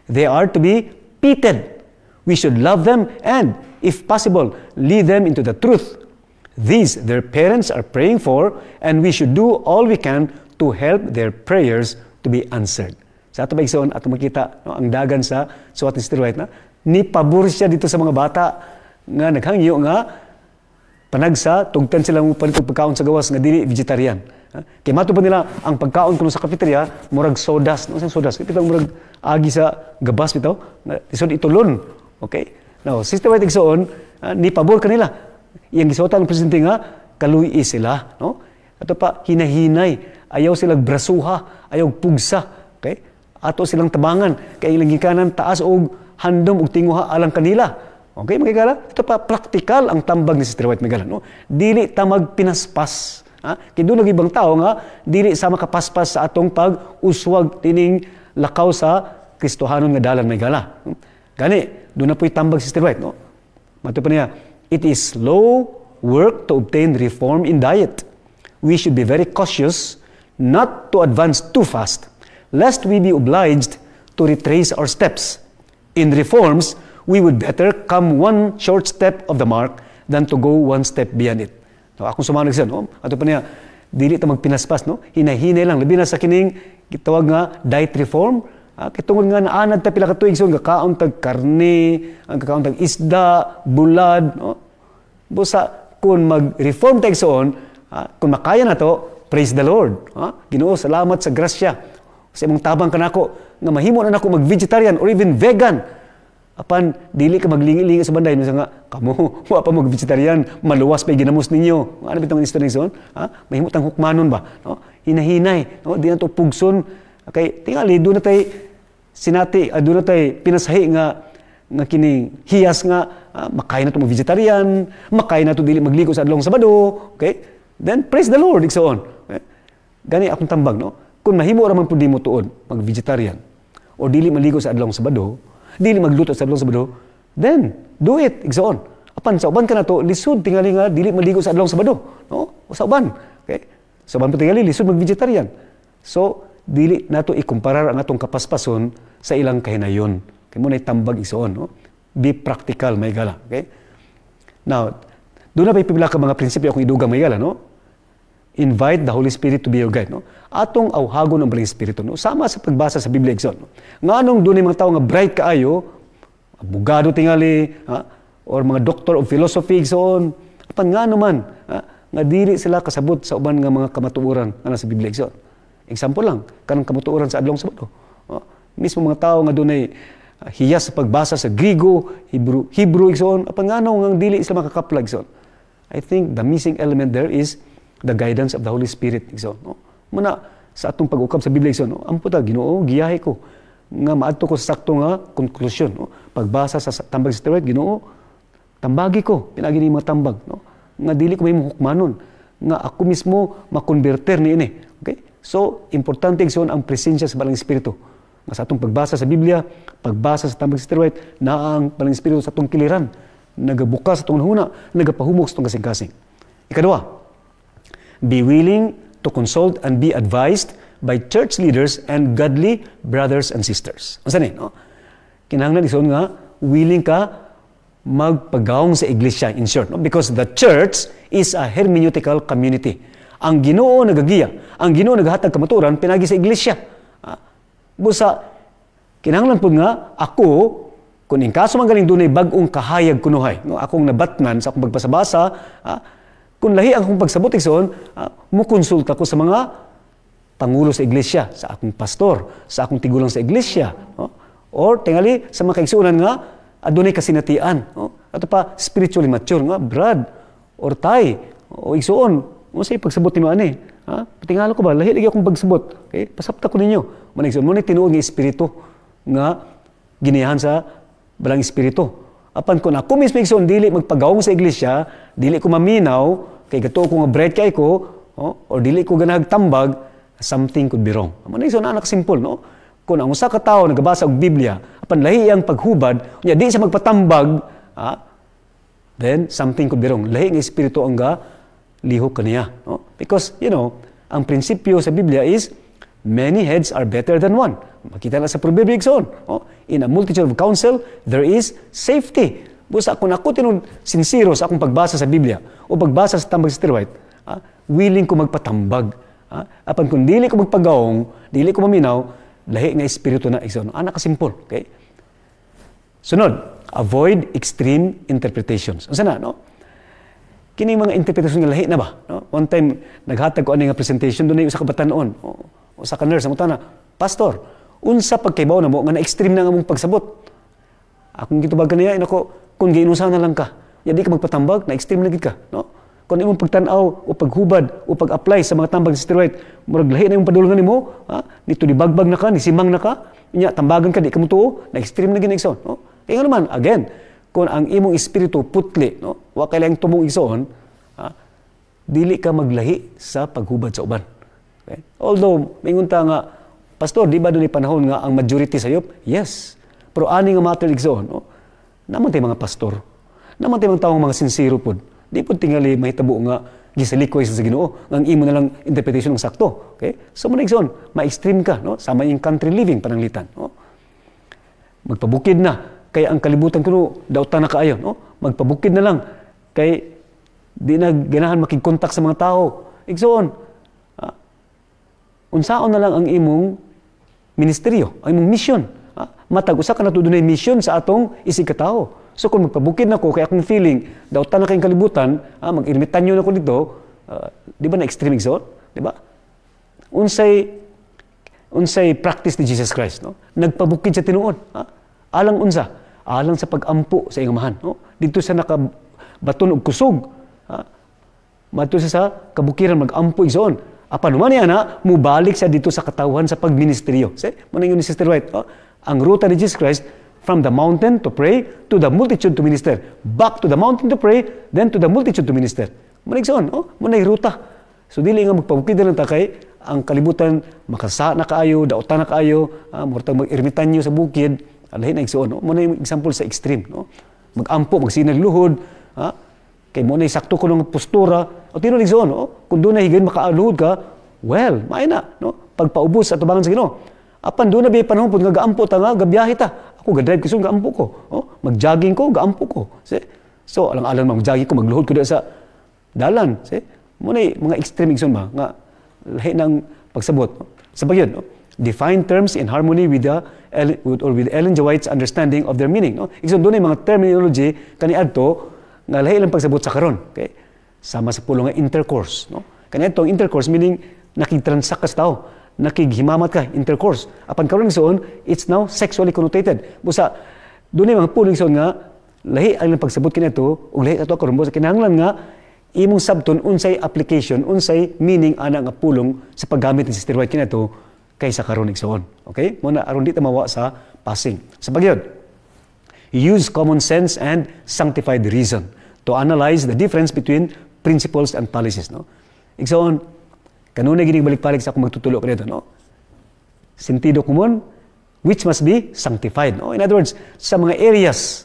They are to be pitied. We should love them and, if possible, lead them into the truth. These their parents are praying for, and we should do all we can to help their prayers to be answered. Sa ato ba igsoon, ato makita ang dagan sa suwat ni Sister White na ni pabor siya dito sa mga bata nga naghangyo nga panagsa tugtan sila mo pagkaon sa gawas nga dili vegetarian. Kay mato pa nila ang pagkaon kuno sa cafeteria murag sodas, no sang sodas, kitang murag agi sa gabas bitaw, lisod itulon. Okay? Now, Sister White igsoon, ni pabor kanila. Iyang gisuotan ng presidente nga kaluyi sila, no? Ato pa hinahinay, ayaw silang brasuha, ayaw pugsa, okay? Ato silang tabangan kay ilang gikanan taas og handom og tinguha alang kanila. Okay, mga igala, ito pa, praktikal ang tambag ni Sister White Megala. No? Dili ta magpinaspas. Kaya doon ibang tao nga, dili sa makapaspas sa atong pag-uswag tining lakaw sa Kristohanon nga dalan Megala. Gani, doon na po'y tambag si Sister White. No? Mato pa niya, it is slow work to obtain reform in diet. We should be very cautious not to advance too fast, lest we be obliged to retrace our steps. In reforms, we would better come one short step of the mark than to go one step beyond it. So, akong sumanag siya, no? Ato pa niya, dili ta magpinaspas, no? Hinahinay lang. Labi na sa kining gitawag nga diet reform. Kitungod nga naanad ta pila ka tuig so nga kaon tag karne, ang kaon tag isda, bulad, no? Busa kun mag-reform ta igsoon, kung makaya na to, praise the Lord. Ginoo, salamat sa grasya. Sa imong tabang kanako nga mahimo na nako mag-vegetarian or even vegan. Apan, dili ka maglingi-lingi sa banday, misa nga, kamo, wa pa mag-vegetarian, maluwas pa ginamos ninyo. Ano bitang istorya nison? Mahimot ang hukmanon ba? No? Hinahinay, no? Di na to pugson. Okay, tingali, doon na tayo sinati, doon na tayo pinasahi nga kining hiyas nga, makaya na to mag-vegetarian, makaya na to dili magligo sa adlong Sabado. Okay? Then, praise the Lord, iksoon. Okay? Gani akong tambag, no? Kung mahimo raman po di mo tuon, mag-vegetarian, o dili maligo sa adlong Sabado, dili magluto sa adlong Sabado, then do it igsoon. Apan sa uban ka na to lisod tingali nga dili maligo sa adlong Sabado, no? O sa uban. Okay? Sa uban pa tingali lisod mag-vegetarian. So dili nato ikumparar ang atong kapaspason sa ilang kahinayon. Kay mo nay tambag igsoon, no? Be practical may gala, okay? Now, doon na pipila ka mga prinsipyo akong idugang may gala, no? Invite the Holy Spirit to be your guide, no? Atong awhagon ng Baling Espiritu, no? Sama sa pagbasa sa Biblia igsoon, no? Nganong dunay mga tawo nga bright kaayo, abogado tingali, or mga doctor of philosophy igsoon, apan ngano man, nga dili sila kasabot sa uban nga mga kamatuoran nga sa Biblia igsoon. Example lang, kanang kamatuoran sa adlong Sabado. Mismo mga tawo nga dunay hiyas sa pagbasa sa Griego, Hebrew igsoon, apan ngano nga dili sila makakaplag igsoon. I think the missing element there is the guidance of the Holy Spirit igsoon, no? Muna sa atong pag-ukab sa Biblia igsoon, no? Ampo ta Ginoo, giyahe ko nga maadto ko sa sakto nga konklusyon, no? Pagbasa sa tambag sa White, Ginoo, tambagi ko pinagi ni mga tambag, no? Nga dili ko mahimong hukmanon, nga ako mismo makonverter niini. Okay? So importante igsoon ang presensya sa Balang Espiritu. Nga sa atong pagbasa sa Biblia, pagbasa sa tambag sa White, na ang Balang Espiritu sa atong kiliran, nagabukas sa atong huna, nagapahumok sa atong kasing-kasing. Ikadua, be willing to consult and be advised by church leaders and godly brothers and sisters. Unsa ni, no? Kinahanglan ison nga willing ka magpagaong sa iglesia, in short, no? Because the church is a hermeneutical community. Ang Ginoo nagagiya, ang Ginoo nagahatag kamatuoran pinagi sa iglesia. Busa kinahanglan pud nga ako kung in kaso man galing dunay bag-ong kahayag kunuhay, no? Akong nabatnan sa akong pagbasa-basa, kung lahi ang akong pagsabot igsoon, mukonsulta ko sa mga pangulo sa iglesia, sa akong pastor, sa akong tigulang sa iglesia, no? Or tingali sa mga kaigsuonan nga adunay kasinatian, no? Ato pa spiritually mature nga brad or tay o igsuon, unsay pagsabot nimo ani? Tingalo ko ba lahi lagi akong pagsabot. Okay? Pasabta ko ninyo. Man igsoon mo ni tinuod nga espiritu nga giniyahan sa Balang Espiritu. Apan kung ako mismo igsoon dili magpagaong sa iglesia, dili ko maminaw, kay gato ko nga bright kay ko, or dili ko ganahag tambag, something could be wrong. Amo na igsoon anak simple, no? Kung ang usa ka tawo nagabasa og Biblia, apan lahi ang paghubad, unya di siya magpatambag, then something could be wrong. Lahi nga espiritu ang lihok kaniya. No? Because, ang prinsipyo sa Biblia is, many heads are better than one. Makita na sa Proverbio igsoon. No? In a multitude of counsel, there is safety. Busa, kung ako sincero sa akong pagbasa sa Biblia o pagbasa sa tambag Sister White, willing ko magpatambag. Apan kung dili ko magpagaong, dili ko maminaw, lahi nga espiritu na igsoon. Kasimpol. Okay? Sunod, avoid extreme interpretations. Unsa na, no? Kini mga interpretation nga lahi na ba? No? One time, naghatag ko ani nga presentation, doon ay usa ka batanon, usa ka nurse, ang utana, Pastor, unsa pagkaibaw na mo, nga na-extreme na nga mong pagsabot. Akong gitubag kaniya, kung giinusa na lang ka, di ka magpatambag, na-extreme na gid ka. No? Kung imong pagtanaw o paghubad o pag-apply sa mga tambag sa steroid, murag lahi na yung padulungan nimo, dito ni bagbag na ka, ni simang na ka, tambagan ka, di ka mutuo, na-extreme na ginigson. No? Kaya nga naman, again, kung ang imong espiritu putli, no? Wa kailangang tumong igsoon, dili ka maglahi sa paghubad sa uban. Okay? Although, may ngunta nga, Pastor, di ba doon panahon nga ang majority sayop? Yes. Pero ani nga matter igsoon, no? Naman tayo mga pastor. Naman tayo mga taong mga sincero po. Di po tingali mahitabo nga gisalikoy sa Ginoo. Ang imo na lang interpretation ng sakto. Okay? So, muna igsoon, ma-extreme ka, no? Sama yung country living, pananglitan. No? Magpabukid na. Kaya ang kalibutan ko, dautan na kaayo. No? Magpabukid na lang. Kay di na ganahan makigkontak sa mga tao. Igsoon, unsaon na lang ang imong ministeryo, ang imong mission. Matag usa ka na tudunay mission sa atong isig ka tao. So kung magpabukid na ko, kaya akong feeling, dautan na kayong kalibutan, mag-irmitan nyo na ko dito, di ba na extreme igsoon? Di ba? Unsay practice ni Jesus Christ, no? Nagpabukid sa tinuod. Alang unsa? Alang sa pag-ampo sa iyang amahan. No? Dito sa nakabaton og kusog. Madto sa kabukiran mag-ampo igsoon. Apan naman niya na, mubalik siya dito sa katawhan sa pagministeryo. Say, muna yun ni Sister White, ang ruta ni Jesus Christ, from the mountain to pray, to the multitude to minister. Back to the mountain to pray, then to the multitude to minister. Muna igsoon, muna yung ruta. So, dili nga magpabukid na lang takay, ang kalibutan, makasa na kaayo, dautan na kaayo, murtang mag-irmitan nyo sa bukid, alahin na igsoon. Muna yung example sa extreme. No? Mag-ampo, magsinag luhod, kay mo na sakto ko ng postura, o tino igsoon, kung doon na higin makaaluhod ka, well, maay na, no? Pagpaubos at tubangan sa Ginoo. Apan doon na biya panahon po, nga gaampo ta nga, gabiyahe ta. Ako, ga-drive ko siya, gaampo ko. Mag-jogging ko, gaampo ko. So, alang-alang mag-jogging ko, magluhod ko doon sa dalan. Muna mga extreme igsoon ba, nga lahi ng pagsabot. Sa bagyan, define terms in harmony with with Ellen G. White's understanding of their meaning. Igsoon, doon ay mga terminology kaniadto nga lahi lang pagsabot sa karon. Okay? Sama sa pulong nga intercourse. Kaniadto, intercourse meaning nakigtransact ka sa tao. Nakighimamat ka, intercourse. Apan karon igsoon, it's now sexually connotated. Busa, doon ay mga pulong igsoon nga, lahi ang pagsabot kaniadto, ug lahi ato karon busa kinahanglan nga imong sabton unsay application, unsay meaning ana nga pulong sa paggamit ni Sister White kaniadto kaysa karon igsoon. Okay? Muna aron di ta mawa sa passing. Sa pagyod, use common sense and sanctified reason to analyze the difference between principles and policies. No? Igsoon, kanunay gining balik-balik sa akong magtutulo kanito, no? Sentido komon, which must be sanctified. No? In other words, sa mga areas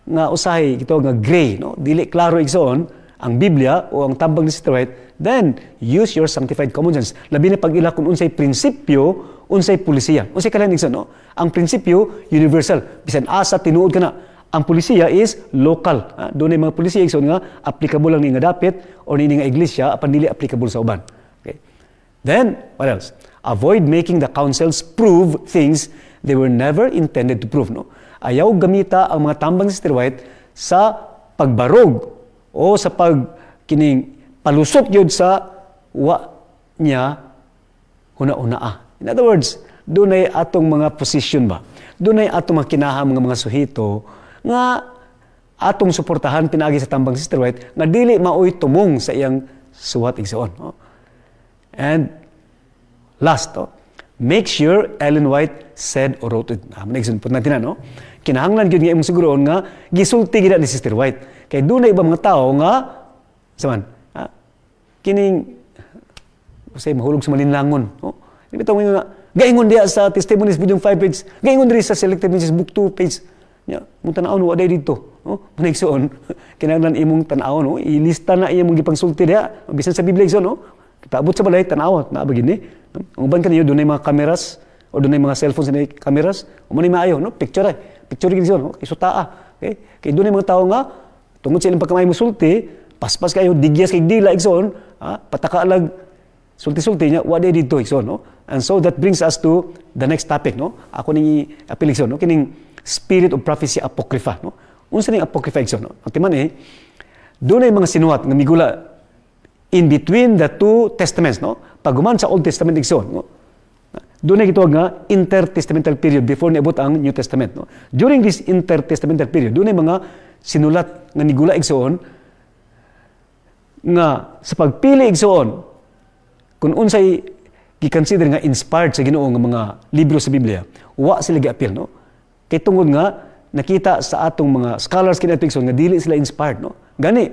nga usahay ito nga gray, no? Dili klaro igsoon ang Biblia o ang tambag ni Sister White, then use your sanctified common sense. Labi na pag-ila kung unsay prinsipyo, unsay pulisiya. Unsay kalahin igsoon, no? Ang prinsipyo universal. Bisan asa tinuod ka na. Ang pulisiya is local. Doon ay mga pulisiya igsoon nga applicable lang ni nga dapit o ni nga iglesia apan dili applicable sa uban. Okay? Then, what else? Avoid making the councils prove things they were never intended to prove. No? Ayaw gamita ang mga tambang ni Sister White sa pagbarog o sa pagkining palusot yun sa wa niya huna-unaa. In other words, doon ay atong mga position ba? Doon ay atong mga kinahang mga suhito nga atong suportahan pinagi sa tambang si Sister White nga dili maoy tumong sa iyang suwat igsoon. And last, make sure Ellen White said or wrote it. Manigsun po natin na, kinahanglan yun nga imong siguroon nga gisulti gina ni Sister White. Kaya doon na iba mga tao nga saman, kining say mahulog sa malinlangon. Ibitaw mo nga, gaingon diya sa Testimonies Volume 5 page, gaingon rin sa Selected Messages Book 2 page. nya mong tan-aw no waday dito, no? Manigsoon kinahanglan imong tan-aw no, ilista na iyang mong gipangsulti diha bisan sa Biblia igsoon no. Paabot sa balay tan-aw na begini. Ang uban kaniyo dunay mga cameras o dunay mga cellphones na cameras, mo ni maayo no, picture gid igsoon no, isutaa. Okay? Kay dunay mga tawo nga tungod sa ilang pagkamay musulti, paspas kayo digyas kay dila igsoon, patakalag sulti-sulti niya waday dito igsoon no. And so that brings us to the next topic no. Ako ning appeal igsoon no, kining spirit of prophecy apocrypha no. Unsa ning apocrypha igsoon no? Ang timan dunay mga sinuwat nga migula in between the two testaments no. Paghuman sa Old Testament igsoon no. Dunay gitawag nga intertestamental period before niabot ang New Testament no. During this intertestamental period dunay mga sinulat nga nigula igsoon nga sa pagpili igsoon kung unsay gi-consider nga inspired sa Ginoo nga mga libro sa Biblia, wa sila gi-appeal no. Kay tungod nga nakita sa atong mga scholars kinato igsoon nga dili sila inspired no. Gani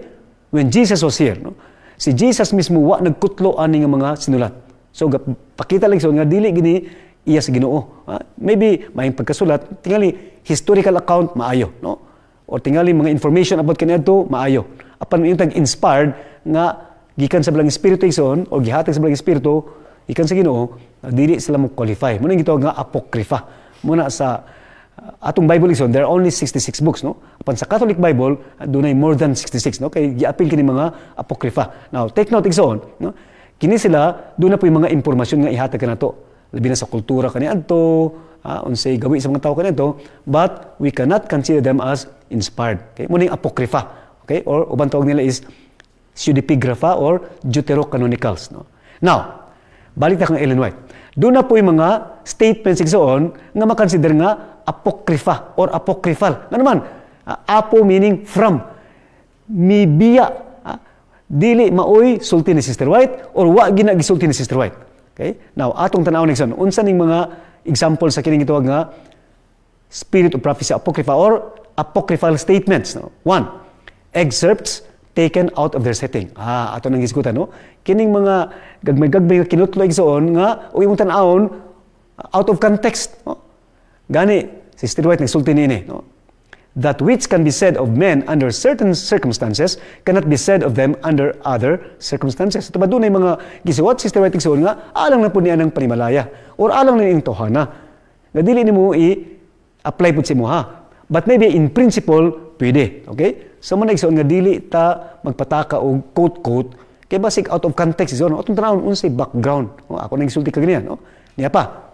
when Jesus was here no, si Jesus mismo wa nagkutlo ani nga mga sinulat. So pakita lang igsoon nga dili gini iya sa Ginoo. Maybe may pagkasulat tingali historical account maayo no. O tingali mga information about kaniadto maayo. Apan yung tag-inspired nga gikan sa bilang espiritu igsoon o gihatag sa bilang espiritu gikan sa Ginoo, dili sila mo qualify. Muna gitawag nga apocrypha. Muna sa atong Bible igsoon there are only 66 books no. Apan sa Catholic Bible dunay more than 66 no, kay gi-appeal kini mga apocrypha. Now take note igsoon no. Kini sila doon na po yung mga impormasyon nga ihatag kanato. Labi na sa kultura kaniadto, unsay gawi sa mga tao kaniadto, but we cannot consider them as inspired. Okay? Muna yung apocrypha. Okay? Or ubang tawag nila is pseudepigrapha or deuterocanonicals. No? Now, balik na kang Ellen White. Doon na po yung mga statements igsoon nga makonsider nga apocrypha or apocryphal. Nga naman, apo meaning from. Mibiya. Dili maoy sulti ni Sister White or wa gina gisulti ni Sister White. Okay? Now, atong tan-awon igsoon, unsa ning mga example sa kining gitawag nga spirit of prophecy apocrypha or apocryphal statements. No? One, excerpts taken out of their setting. Ato nang gisgutan no. Kining mga gagmay-gagmay nga kinutlo igsoon nga o imong tan-awon out of context. No? Gani Sister White nagsulti niini no. That which can be said of men under certain circumstances cannot be said of them under other circumstances. Ito ba doon ay mga gisuwat, Sister White igsoon nga, alang na po niya ng panimalaya or alang na niyang tohana. Nga dili ni mo i-apply po si mo ha. But maybe in principle, pwede. Okay? So man igsoon nga dili ta magpataka o quote-quote kay basic out of context igsoon. Atong tanawon unsay background. Ako nang gisulti kag niya no. Niya pa.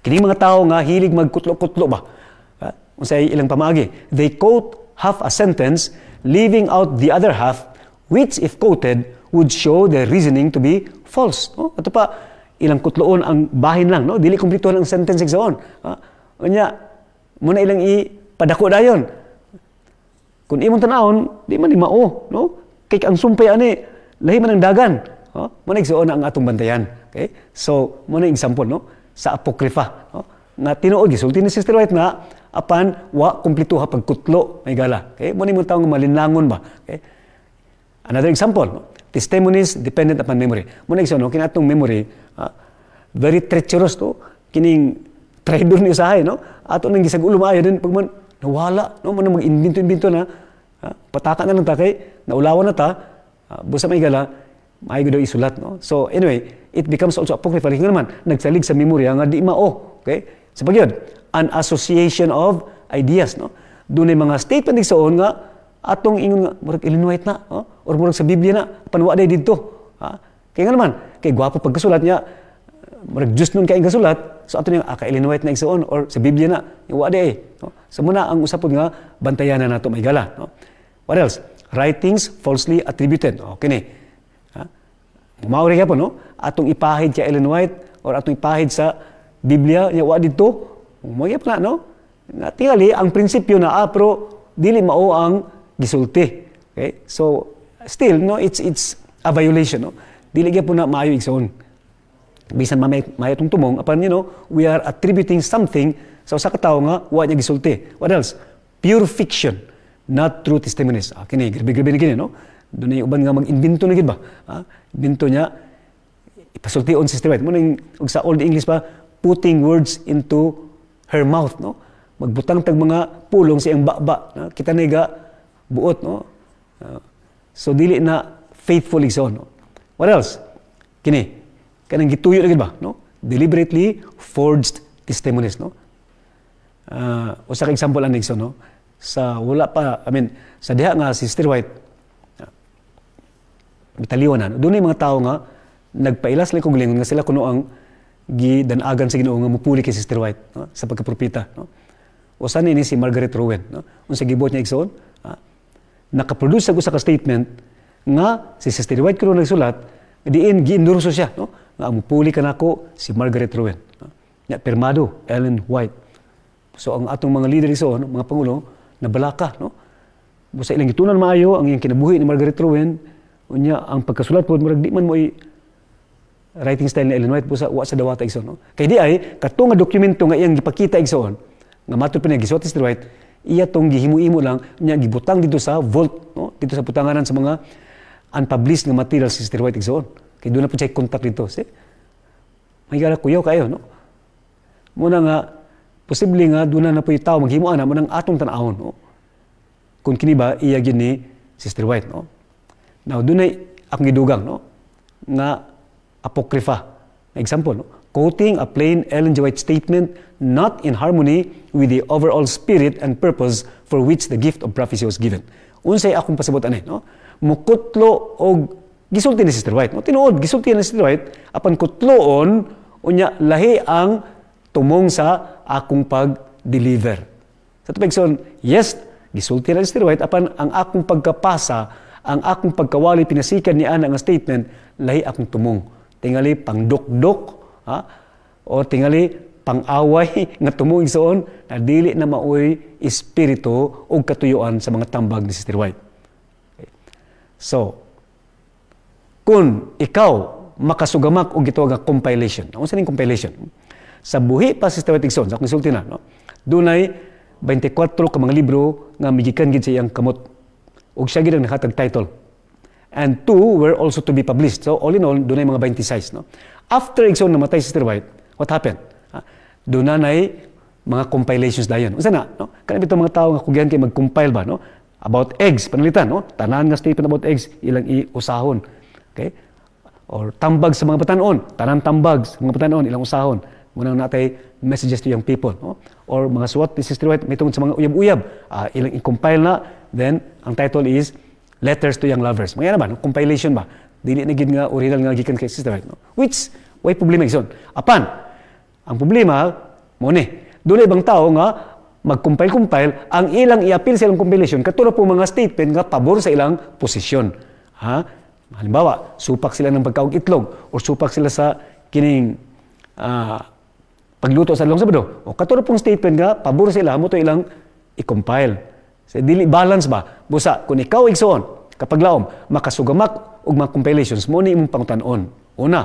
Kining mga tao nga hilig magkutlo-kutlo ba. Unsay ilang pamaagi. They quote half a sentence, leaving out the other half, which if quoted, would show their reasoning to be false. No? Ato pa, ilang kutloon ang bahin lang. No? Dili kumplito ang sentence igsoon. Unya, muna ilang ipadako dayon. Kung imong tanawon, di man ni mao. No? Kay ang sumpay ani, lahi man ang dagan. Muna igsoon ang atong bantayan. Okay? So, muna example no? Sa apocrypha. No? Nga tinuod, gisulti ni Sister White nga, apan wa kumplito ha pagkutlo may gala. Okay? Muna mo taong malinlangon ba? Okay? Another example, no? Testimonies dependent upon memory. Muna igsoon, no? Kinatong memory, very treacherous to. Kining traidor ni usahay, no? Ato nang gisagulo maayo din pag man nawala, no? Muna mag-imbento-imbento na, pataka na lang ta kay naulawan na ta, busa may gala, maayo daw isulat, no? So anyway, it becomes also apocryphal. Nga naman, nagsalig sa memorya nga di mao. Okay? Sa pagyod, an association of ideas, no? Doon ay mga statement igsoon nga atong ingon nga murag Ellen White na, or murag sa Biblia na panwa day didto. Kaya nga naman, kay gwapo pagkasulat niya, murag just nun kay kasulat, so ato niya ka Ellen White na igsoon or sa Biblia na, wa day. No? So muna ang usapod nga bantayan na nato may gala, no? What else? Writings falsely attributed. Okay ni. Maori ka po, no? Atong ipahid kay Ellen White or atong ipahid sa Biblia, niya wa dito. Magyap na, no? Tingali, ang prinsipyo na, pero dili mao ang gisulti. Okay? So, still, no, it's a violation, no? Dili gyud po na maayo igsoon. Bisan may itong tumong, apan, we are attributing something sa usa ka tawo nga, wa niya gisulti. What else? Pure fiction, not true testimonies. Kini, grabe-grabe na gini, no? Doon yung uban nga mag-invento na gid ba? Invento niya, ipasulti on Sister White. Muna yung sa Old English pa, putting words into her mouth, no? magbutang tag mga pulong sa iyang baba, kita nega buot, no? So dili na faithful igsoon, no? What else? Kini, kanang gituyo lagi ba, no? Deliberately forged testimonies, no? Usa ka example ang igsoon, no? Sa wala pa, sa diha nga si Sister White, bitaliwan na, doon yung mga tao nga, nagpailas lang kong lingon nga sila kuno ang gidanagan sa Ginoo nga mupuli kay Sister White, no? Sa pagkapropeta, no? Usa ni si Margaret Rowan, no? Unsa gibuot niya igsoon, nakaproduce sa usa ka statement nga si Sister White kuno nagsulat, diin giendorso siya, no? Nga mupuli kanako si Margaret Rowan, no? Nya pirmado Ellen White. So ang atong mga leader igsoon, mga pangulo, nabalaka, no? Busa ilang gitunan maayo ang iyang kinabuhi ni Margaret Rowan, unya ang pagkasulat pod murag di man mo writing style ni Ellen White busa wa sa dawata igsoon, no? Kay di ay kato nga dokumento nga iyang gipakita igsoon nga matud pa niya gisuot si Sister White, iya tong gihimo-imo lang niya gibutang dito sa vault, no? Dito sa putanganan sa mga unpublished nga material si Sister White igsoon. Kay doon na po siya contact dito. May gara kuyaw kayo, no? Muna nga posible nga doon na po yung tao maghimo ana mo nang atong tan-awon, no? Kung kini ba iya gyud ni Sister White, no? Now doon ay akong gidugang, no? Nga apokrypha. Example, no? Quoting a plain Ellen G. White statement not in harmony with the overall spirit and purpose for which the gift of prophecy was given. Unsay akong pasabot ani, no? Mukutlo og gisulti ni Sister White, no? Tinuod gisulti ni Sister White apan kutloon unya lahi ang tumong sa akong pag-deliver. Sa tupigson, yes, gisulti ni Sister White apan ang akong pagkapasa, ang akong pagkawali pinasikan ni ana nga statement lahi akong tumong. Tingali pangdukdok, o tingali pang-away nga tumong igsoon na dili na maoy espiritu o katuyuan sa mga tambag ni Sister White. Okay. So, kung ikaw makasugamak og gitawag nga compilation, unsa ning compilation? Sa buhi pa Sister White igsoon, sa akong isulti na, no? Dunay 24 ka mga libro nga migikan gid sa iyang kamot. Ug siya gid ang nakatag title. And 2 were also to be published. So, all in all, doon ay mga 26. No? After igsoon namatay si Sister White, what happened? Doon na mga compilations dayon. Unsa na? No? Kanang itong mga tao nga kugyan kay mag-compile ba? No? About eggs, panalitan. No? Tanan nga statement about eggs, ilang iusahon. Okay? Or tambag sa mga batanon. Tanan tambag sa mga batanon, ilang usahon. Munang natay messages to young people. No? Or mga suwat ni Sister White, may tungod sa mga uyab-uyab. Ilang i-compile na, then ang title is Letters to Young Lovers. Mga yan ba? No? Compilation ba? Dili na gid nga original nga gikan kay Sister White. No? Which, way problema igsoon. Apan, ang problema, mo ni, doon ibang tao nga mag-compile-compile, ang ilang i-appeal sa ilang compilation, katulad po mga statement nga pabor sa ilang posisyon. Ha? Halimbawa, supak sila ng pagkaog itlog o supak sila sa kining pagluto sa Adlong Sabado. O katulad pong statement nga pabor sila mo to ilang i-compile. So, dili balance ba? Busa, kung ikaw igsoon, kapag laom, makasugamak og mga compilations, mo ni imong pangutanon. Una,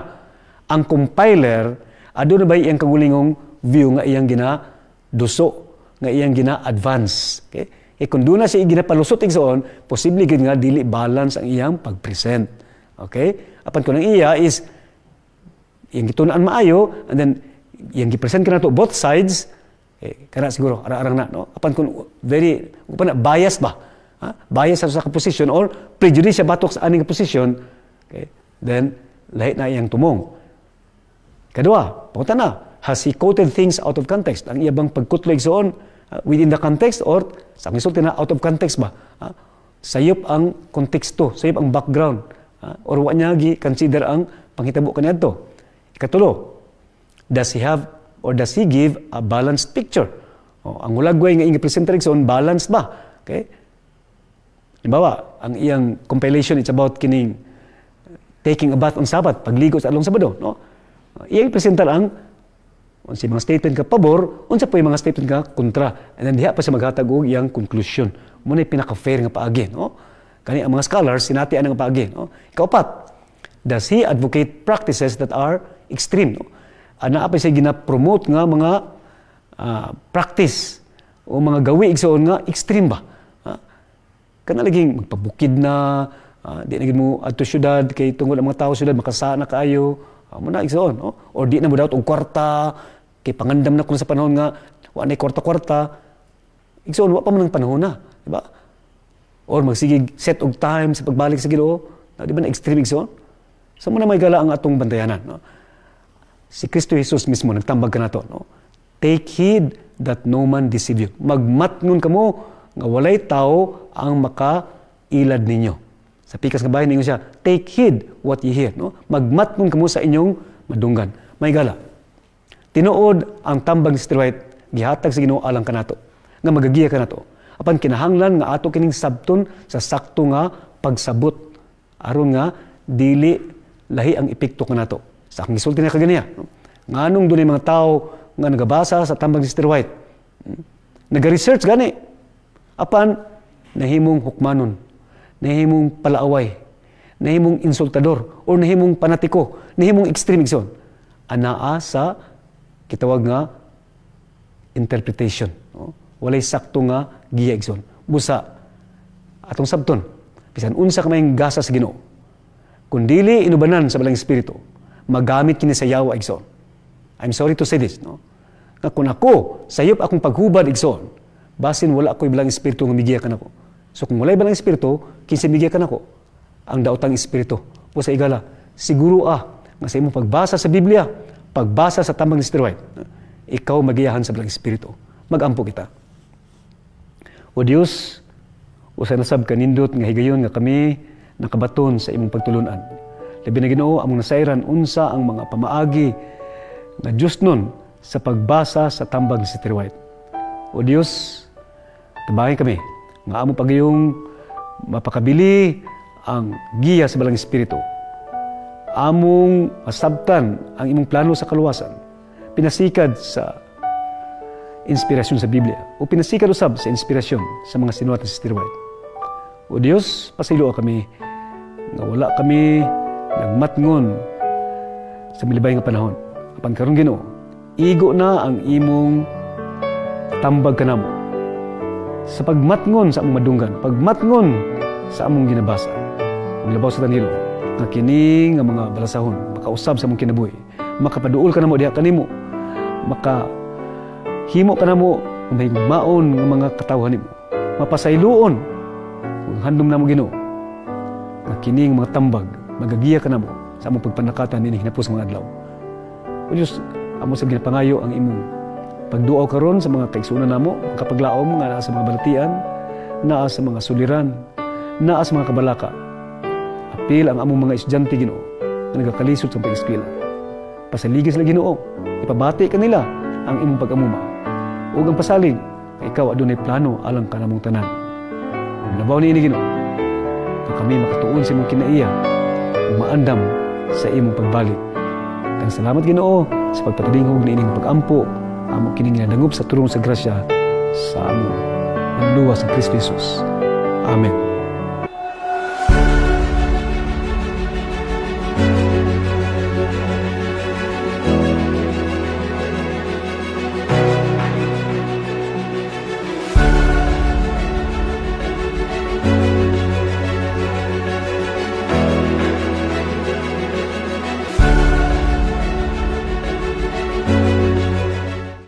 ang compiler, aduna ba iyang kagulingong view nga iyang gina-duso, nga iyang gina-advance. Okay? Kung doon na siya ginapalusot igsoon, posible gid nga dili balance ang iyang pag-present. Okay? Apan kung ang iya is, iyang gitunaan maayo, and then, iyang gipresent ka na to, both sides, kana siguro arang-arang na, no? Apan kung very bias ba, bias sa position or prejudice batok sa aning position, okay, then lahi na iyang tumong. Kadua, punta na, has he quoted things out of context? Ang iyang pagkutlo igsoon within the context or sa misulti na out of context ba? Sayop ang konteksto, sayop ang background, or wa niya gi-consider ang panghitabo kaniadto. Ikatulo, does he give a balanced picture? Ang hulagway nga iyang presenter igsoon, balanced ba? Okay? Halimbawa, ang iyang compilation, it's about kining taking a bath on Sabbath, pagligo sa Adlong Sabado. No? Iyang presentar ang unsay mga statement ka pabor, unsa po yung mga statement ka kontra. And then diha pa siya maghatag og iyang conclusion. Muna yung pinaka-fair nga paagi. No? Kani ang mga scholars, sinatian nga paagi. No? Ikaapat, does he advocate practices that are extreme? No? Naapay siya gina-promote nga mga practice o mga gawi igsoon nga extreme ba? Kana laging magpabukid na, di na mo adto syudad kay tungod ang mga tao syudad makasana kaayo, mo na igsoon, no? Or di na mo daot og kwarta kay pangandam na kun sa panahon nga wa nay kwarta-kwarta, Igsoon, wa pa man ang panahon na. Diba? Or magsigig set og time sa pagbalik sa Ginoo. Di ba na extreme igsoon? So muna may gala ang atong bantayanan. No? Si Kristo Jesus mismo, nagtambag ka na to. No? Take heed that no man deceive you. Magmatngon kamo nga walay tao ang makailad ninyo. Sa pikas nga bahin ninyo siya, take heed what ye hear. No? Magmatngon kamo sa inyong madunggan. May gala. Tinuod ang tambag ni Sister White, gihatag sa Ginoo alang kanato. Nga magagiya kanato. Apan kinahanglan nga ato kining sabton sa sakto nga pagsabot. Aron nga dili lahi ang epekto kanato. Sa akong gisulti na kaganiya. No? Nganong dunay mga tao nga nagabasa sa tambag ni Sister White. Naga-research gani. Apan nahimong hukmanon, nahimong palaaway, nahimong insultador, o nahimong panatiko, nahimong extremism. Anaa sa kitawag nga interpretation. No? Walay sakto nga giya igsoon. Busa, atong sabton, bisan unsa ka mayong gasa sa Ginoo. Kung dili inubanan sa balang espiritu, magamit kini sa yawa igsoon. I'm sorry to say this, no? Nga kung ako, sayop akong paghubad igsoon, basin wala ako'y balang espiritu nga migiya kanako. So kung walay balang espiritu, kinsa migiya kanako? Ang daotang espiritu. O sa igala, siguro nga sa imong pagbasa sa Biblia, pagbasa sa tambang ni Sister White, ikaw magiyahan sa balang espiritu. Magampo kita. O Diyos, usay nasab kanindot nga higayon nga kami nakabaton sa imong pagtulunan. Labi na Ginoo among nasayran unsa ang mga pamaagi nga Diyos nun sa pagbasa sa tambag ni Sister White. O Diyos, tabahin kami nga among pagayong mapakabili ang giya sa balang espiritu. Among masabtan ang imong plano sa kaluwasan. Pinasikad sa inspirasyon sa Biblia o pinasikad usab sa inspirasyon sa mga sinuwat ni Sister White. O Diyos, pasaylo kami nga wala kami nagmatngon sa milibay nga panahon. Apan karon Ginoo, igo na ang imong tambag kanamo sa pagmatngon sa among madunggan, pagmatngon sa among ginabasa. Ang labaw sa tanilo, nga kini nga mga balasahon, makausab sa among kinabuhi, makapaduol ka namo diha kanimo, himo ka na mo may maon ng mga katawhan nimo. Mapasayloon kung handom na mo Ginoo nga kining mga tambag magagiya ka na mo sa among pagpanakatan nining hinapos mga adlaw. O Diyos, amo sa ginapangayo ang imong pagduaw karon sa mga kaigsunan namo, kapaglaom nga naa sa mga balatian, naa sa mga suliran, naa sa mga kabalaka. Apil ang among mga estudyante Ginoo nga nagakalisod sa pag-eskwela. Pasaligis sila Ginoo, ipabati kanila ang imong pag-amuma. Ug ang pasalig, ikaw adunay plano alang kanamong tanan. Labaw ni ini Ginoo, na kami makatuon sa imong kinaiya ug maandam sa imong pagbalik. Kang salamat Ginoo sa pagpatilingog ni ining pag-ampo amo kining ginadangop sa turong sa grasya sa among luwas sa Kristo Jesus. Amen.